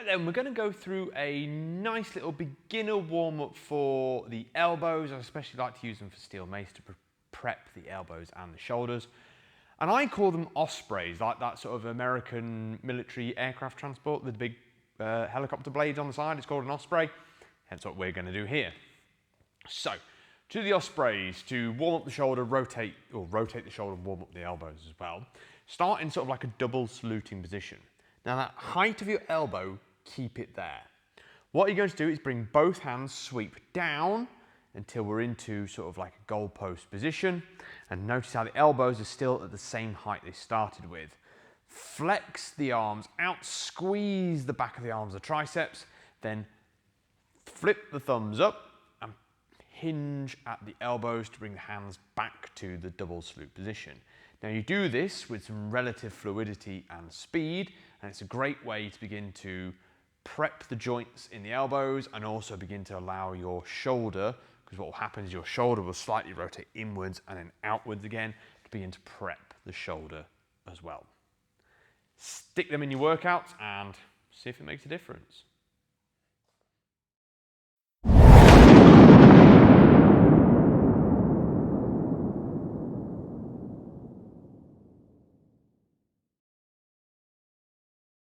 Right then, we're going to go through a nice little beginner warm-up for the elbows. I especially like to use them for steel mace to prep the elbows and the shoulders. And I call them Ospreys, like that sort of American military aircraft transport with the big helicopter blades on the side. It's called an Osprey. Hence what we're going to do here. So, to the Ospreys, to warm up the shoulder, rotate the shoulder and warm up the elbows as well. Start in sort of like a double saluting position. Now that height of your elbow, keep it there. What you're going to do is bring both hands, sweep down until we're into sort of like a goalpost position, and notice how the elbows are still at the same height they started with. Flex the arms out, squeeze the back of the arms, the triceps, then flip the thumbs up and hinge at the elbows to bring the hands back to the double salute position. Now you do this with some relative fluidity and speed, and it's a great way to begin to prep the joints in the elbows and also begin to allow your shoulder, because what will happen is your shoulder will slightly rotate inwards and then outwards again to begin to prep the shoulder as well. Stick them in your workouts and see if it makes a difference.